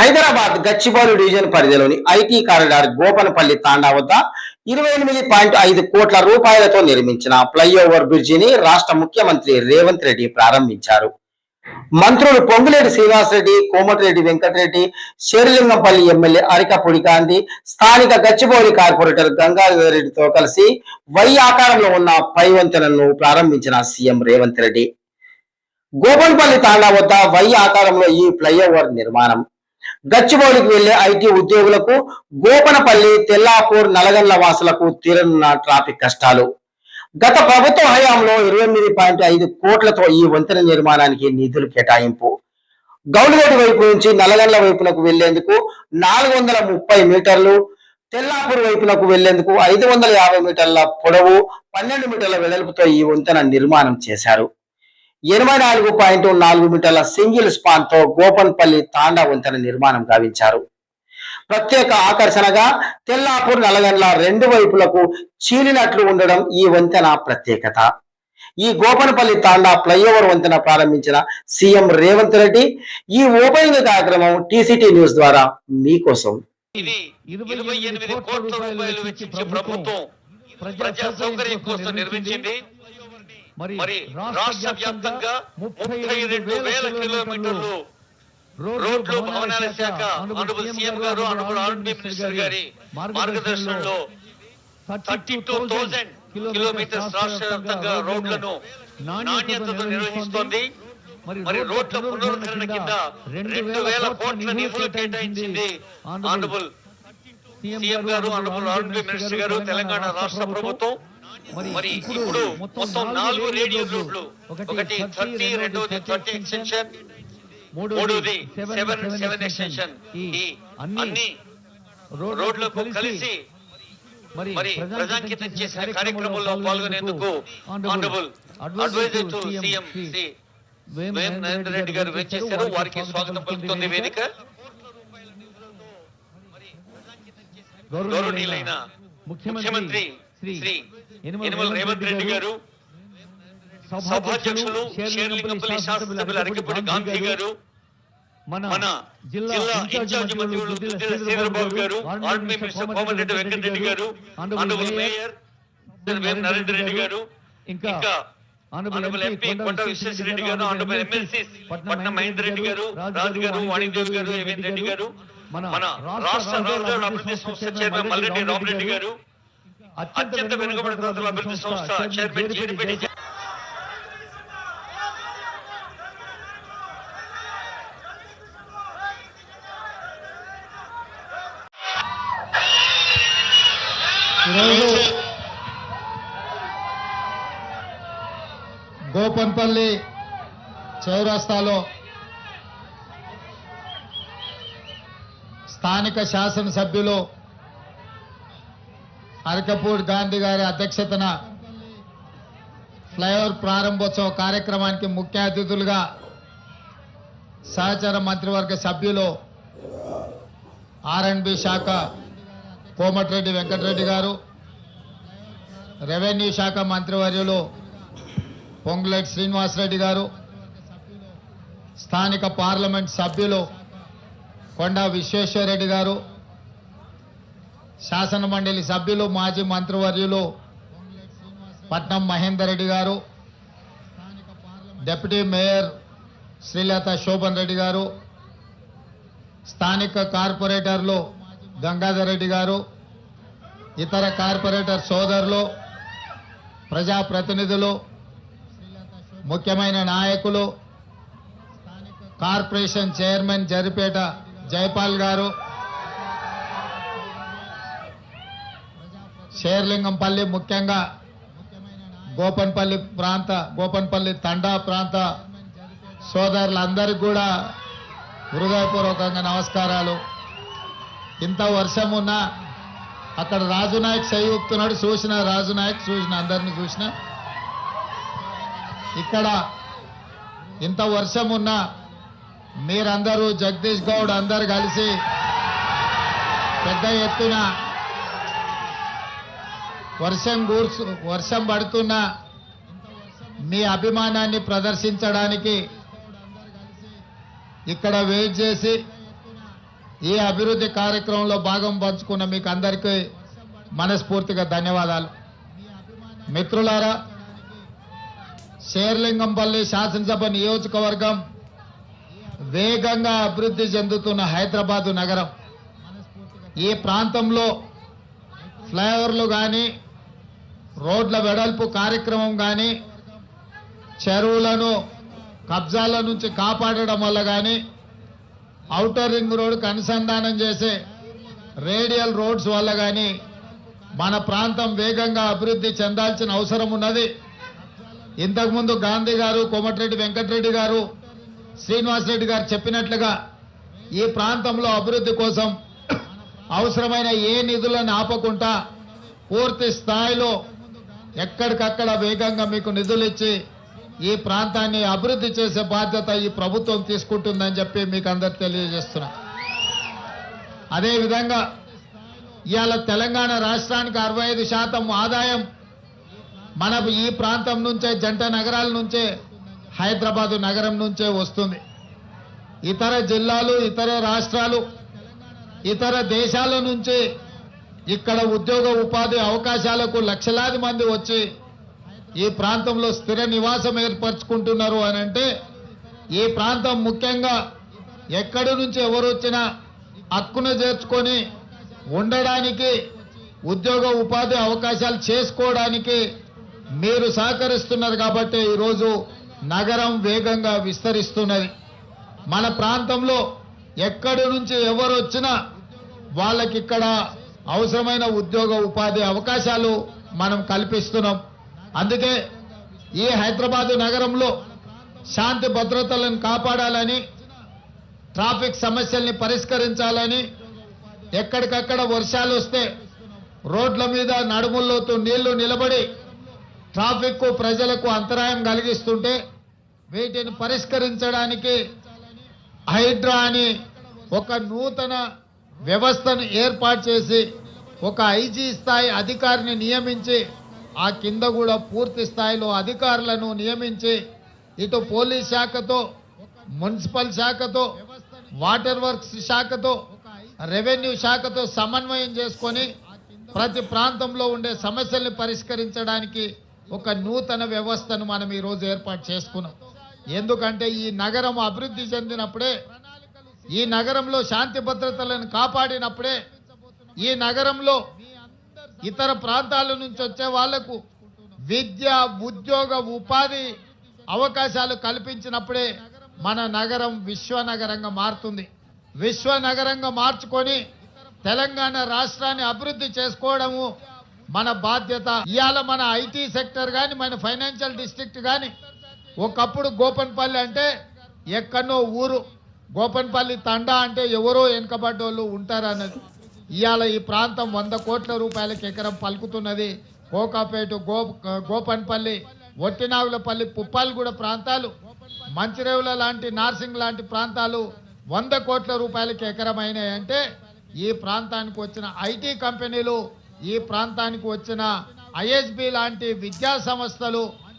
Hyderabad Gachibowli division పరిధిలోని IT corridor Gopanapally తాండా వద్ద 28.5 కోట్ల రూపాయలతో నిర్మించిన ఫ్లైఓవర్ బ్రిడ్జిని రాష్ట్ర ముఖ్యమంత్రి రేవంత్ రెడ్డి ప్రారంభించారు. మంత్రులు పొంగులేటి శ్రీనివాసరెడ్డి, కోమటిరెడ్డి వెంకటరెడ్డి, శేరిలింగంపల్లి ఎమ్మెల్యే అరికపూడి గాంధీ, స్థానిక గచ్చిబౌలి కార్పొరేటర్ గంగాధర్ రెడ్డితో కలిసి వై ఆకారంలో ఉన్న పై వంతెనను ప్రారంభించిన సీఎం రేవంత్ రెడ్డి గోపనపల్లి తాండా వద్ద వై ఆకారంలో ఈ ఫ్లైఓవర్ నిర్మాణం గచ్చిబౌలికి వెళ్లే ఐటీ ఉద్యోగులకు, గోపనపల్లి, తెల్లాపూర్, నల్గొండ వాసులకు తీరనున్న ట్రాఫిక్ కష్టాలు. గత ప్రభుత్వ హయాంలో 28.5 కోట్లతో ఈ వంతెన నిర్మాణానికి నిధులు కేటాయింపు. గౌలిగడ్డ వైపు నుంచి నల్గొండ వైపునకు వెళ్లేందుకు 430 మీటర్లు, తెల్లాపూర్ వైపునకు వెళ్లేందుకు 550 మీటర్ల పొడవు, 12 మీటర్ల వెడల్పుతో ఈ వంతెన నిర్మాణం చేశారు. 84.4 మీటర్ల సింగిల్ స్పాన్ తో గోపన్పల్లి తాండా వంతెన నిర్మాణం గావించారు. ప్రత్యేక ఆకర్షణగా తెల్లాపూర్, నల్గొండ రెండు వైపులకు చీలినట్లు ఉండడం ఈ వంతెన ప్రత్యేకత. ఈ గోపనపల్లి తాండా ఫ్లైఓవర్ వంతెన ప్రారంభించిన సీఎం రేవంత్ రెడ్డి ఈ ఓపెనింగ్ కార్యక్రమం టీసీటీ న్యూస్ ద్వారా మీకోసం. ఇది 28 కోట్ల రూపాయలు వెచ్చించి ప్రభుత్వం ప్రజా సౌకర్యం కోసం నిర్మించింది. మరి రాష్ట్ర వ్యాప్తంగా 32,000 కిలోమీటర్లు రోడ్లు, భవనాల శాఖ ఆనరబుల్ సీఎం గారు, ఆనరబుల్ ఆర్డీ మినిస్టర్ గారి మార్గదర్శనంలో 32,000 కిలోమీటర్స్ రాష్ట్ర వ్యాప్తంగా రోడ్లను నాణ్యతతో నిర్వహిస్తోంది. మరి రోడ్ల పునరుద్ధరణ కింద 2,000 కోట్ల నిధులు కేటాయించింది ఆనరబుల్ సీఎం గారు, ఆనరబుల్ ఆర్డీ మినిస్టర్ గారు, తెలంగాణ రాష్ట్ర ప్రభుత్వం. మరి ఇప్పుడు మొత్తం 4 రేడియల్ రోడ్లు, ఒకటి 30, రెండోది 30 ఎక్స్టెన్షన్, మూడోది 7 ఎక్స్టెన్షన్. ఈ అన్ని రోడ్లకు కలిసి మరి ప్రజాంకితం చేసిన కార్యక్రమంలో పాల్గొనేందుకు honourable adviser to CM Shri Vem Narendra Reddy గారు వేచేశారు. వారికి స్వాగతం పలుకుతుంది వేదిక. గౌరవనీయులైన ముఖ్యమంత్రి శ్రీ యనమల రేవంత్ రెడ్డి గారు, సభాధ్యక్షులు శేరిలింగంపల్లి శాసనసభ్యులు అరికపూడి గాంధీ గారు, మన జిల్లా ఇన్ఛార్జ్ మంత్రులు శ్రీధరబాబు గారు, ఆర్డీ మినిస్టర్ కోమటిరెడ్డి వెంకటరెడ్డి గారు, ఆనరబుల్ మేయర్ వేం నరేంద్ర రెడ్డి గారు, ఇంకా ఆనరబుల్ ఎంపీ కొండ విశ్వేశ్వరరెడ్డి గారు, ఆనరబుల్ ఎమ్మెల్సీ పట్నం మహేందర్ రెడ్డి గారు, రాజు గారు, వాణిదేవి గారు, ఏవేంద్ర రెడ్డి గారు, మన రాష్ట్ర రహదారుల అభివృద్ధి సంస్థ చైర్మన్ మల్రెడ్డి రామరెడ్డి గారు, అత్యంత వెనుకబడిన ప్రాంతాల అభివృద్ధి సంస్థ చైర్మన్ జీడిపేటి గోపన్పల్లి చౌరస్తాలో స్థానిక శాసనసభ్యులు అరికపూడి గాంధీ గారి అధ్యక్షతన ఫ్లైఓవర్ ప్రారంభోత్సవ కార్యక్రమానికి ముఖ్య అతిథులుగా సహచర మంత్రివర్గ సభ్యులు ఆర్ఎండ్బి శాఖ కోమటిరెడ్డి వెంకటరెడ్డి గారు, రెవెన్యూ శాఖ మంత్రివర్యులు పొంగులేటి శ్రీనివాసరెడ్డి గారు, స్థానిక పార్లమెంట్ సభ్యులు కొండా విశ్వేశ్వరరెడ్డి గారు, శాసన మండలి సభ్యులు మాజీ మంత్రివర్యులు పట్నం మహేందర్ రెడ్డి గారు, డిప్యూటీ మేయర్ శ్రీలత శోభన్ రెడ్డి గారు, స్థానిక కార్పొరేటర్లు గంగాధర్ రెడ్డి గారు, ఇతర కార్పొరేటర్ సోదరులు, ప్రజాప్రతినిధులు, ముఖ్యమైన నాయకులు, కార్పొరేషన్ చైర్మన్ జరిపేట జైపాల్ గారు, శేర్లింగంపల్లి, ముఖ్యంగా గోపన్పల్లి తండా ప్రాంత సోదరులందరికీ కూడా హృదయపూర్వకంగా నమస్కారాలు. ఇంత వర్షం ఉన్నా అక్కడ రాజునాయక్ సై ఊపుతున్నాడు, చూసిన రాజునాయక్, చూసిన అందరిని చూసిన. ఇక్కడ ఇంత వర్షం ఉన్నా మీరందరూ జగదీష్ గౌడ్ అందరు కలిసి పెద్ద ఎత్తున వర్షం పడుతున్నా మీ అభిమానాన్ని ప్రదర్శించడానికి ఇక్కడ వెయిట్ చేసి ఈ అభివృద్ధి కార్యక్రమంలో భాగం పంచుకున్న మీకు అందరికీ మనస్ఫూర్తిగా ధన్యవాదాలు. మిత్రులారా, శేర్లింగంపల్లి శాసనసభ నియోజకవర్గం వేగంగా అభివృద్ధి చెందుతున్న హైదరాబాదు నగరం. ఈ ప్రాంతంలో ఫ్లైఓవర్లు కానీ, రోడ్ల వెడల్పు కార్యక్రమం కానీ, చెరువులను కబ్జాల నుంచి కాపాడడం వల్ల కానీ, ఔటర్ రింగ్ రోడ్డుకు అనుసంధానం చేసే రేడియల్ రోడ్స్ వల్ల కానీ మన ప్రాంతం వేగంగా అభివృద్ధి చెందాల్సిన అవసరం ఉన్నది. ఇంతకుముందు గాంధీ గారు, కోమటిరెడ్డి వెంకటరెడ్డి గారు, శ్రీనివాసరెడ్డి గారు చెప్పినట్లుగా ఈ ప్రాంతంలో అభివృద్ధి కోసం అవసరమైన ఏ నిధులను ఆపకుండా పూర్తి స్థాయిలో ఎక్కడికక్కడ వేగంగా మీకు నిధులు ఇచ్చి ఈ ప్రాంతాన్ని అభివృద్ధి చేసే బాధ్యత ఈ ప్రభుత్వం తీసుకుంటుందని చెప్పి మీకు అందరు తెలియజేస్తున్నా. అదేవిధంగా ఇవాళ తెలంగాణ రాష్ట్రానికి 65% ఆదాయం మన ఈ ప్రాంతం నుంచే, జంట నగరాల నుంచే, హైదరాబాదు నగరం నుంచే వస్తుంది. ఇతర జిల్లాలు, ఇతర రాష్ట్రాలు, ఇతర దేశాల నుంచి ఇక్కడ ఉద్యోగ ఉపాధి అవకాశాలకు లక్షలాది మంది వచ్చి ఈ ప్రాంతంలో స్థిర నివాసం ఏర్పరచుకుంటున్నారు అని అంటే ఈ ప్రాంతం ముఖ్యంగా ఎక్కడి నుంచి ఎవరు వచ్చినా హక్కును చేర్చుకొని ఉండడానికి, ఉద్యోగ ఉపాధి అవకాశాలు చేసుకోవడానికి మీరు సహకరిస్తున్నారు కాబట్టి ఈరోజు నగరం వేగంగా విస్తరిస్తున్నది. మన ప్రాంతంలో ఎక్కడి నుంచి ఎవరు వచ్చినా వాళ్ళకి ఇక్కడ అవసరమైన ఉద్యోగ ఉపాధి అవకాశాలు మనం కల్పిస్తున్నాం. అందుకే ఈ హైదరాబాదు నగరంలో శాంతి భద్రతలను కాపాడాలని, ట్రాఫిక్ సమస్యల్ని పరిష్కరించాలని, ఎక్కడికక్కడ వర్షాలు వస్తే రోడ్ల మీద నడుముల్లోతూ నీళ్లు నిలబడి ట్రాఫిక్ ప్రజలకు అంతరాయం కలిగిస్తుంటే వీటిని పరిష్కరించడానికి హైడ్రా అని ఒక నూతన వ్యవస్థను ఏర్పాటు చేసి ఒక ఐజీ స్థాయి అధికారిని నియమించి ఆ కింద కూడా పూర్తి స్థాయిలో అధికారులను నియమించి ఇటు పోలీస్ శాఖతో, మున్సిపల్ శాఖతో, వాటర్ వర్క్స్ శాఖతో, రెవెన్యూ శాఖతో సమన్వయం చేసుకొని ప్రతి ప్రాంతంలో ఉండే సమస్యల్ని పరిష్కరించడానికి ఒక నూతన వ్యవస్థను మనం ఈరోజు ఏర్పాటు చేసుకున్నాం. ఎందుకంటే ఈ నగరం అభివృద్ధి చెందినప్పుడే, ఈ నగరంలో శాంతి భద్రతలను కాపాడినప్పుడే, ఈ నగరంలో ఇతర ప్రాంతాల నుంచి వచ్చే వాళ్లకు విద్య, ఉద్యోగ, ఉపాధి అవకాశాలు కల్పించినప్పుడే మన నగరం విశ్వనగరంగా మారుతుంది. విశ్వనగరంగా మార్చుకొని తెలంగాణ రాష్ట్రాన్ని అభివృద్ధి చేసుకోవడము మన బాధ్యత. ఇవాళ మన ఐటీ సెక్టర్ కానీ, మన ఫైనాన్షియల్ డిస్ట్రిక్ట్ కానీ, ఒకప్పుడు గోపన్పల్లి అంటే ఎక్కడో ఊరు, గోపన్పల్లి తండా అంటే ఎవరో వెనుకబడ్డోళ్ళు ఉంటారన్నది. ఇవాళ ఈ ప్రాంతం 100 కోట్ల రూపాయలకి ఎకరం పలుకుతున్నది. కోకాపేట, గోపన్పల్లి, ఒట్టినాగులపల్లి, పుప్పాలగూడ ప్రాంతాలు, మంచిరేవుల లాంటి, నార్సింగ్ లాంటి ప్రాంతాలు 100 కోట్ల రూపాయలకి ఎకరం అయినాయంటే ఈ ప్రాంతానికి వచ్చిన ఐటీ కంపెనీలు, ఈ ప్రాంతానికి వచ్చిన ఐఎస్బి లాంటి విద్యా సంస్థలు,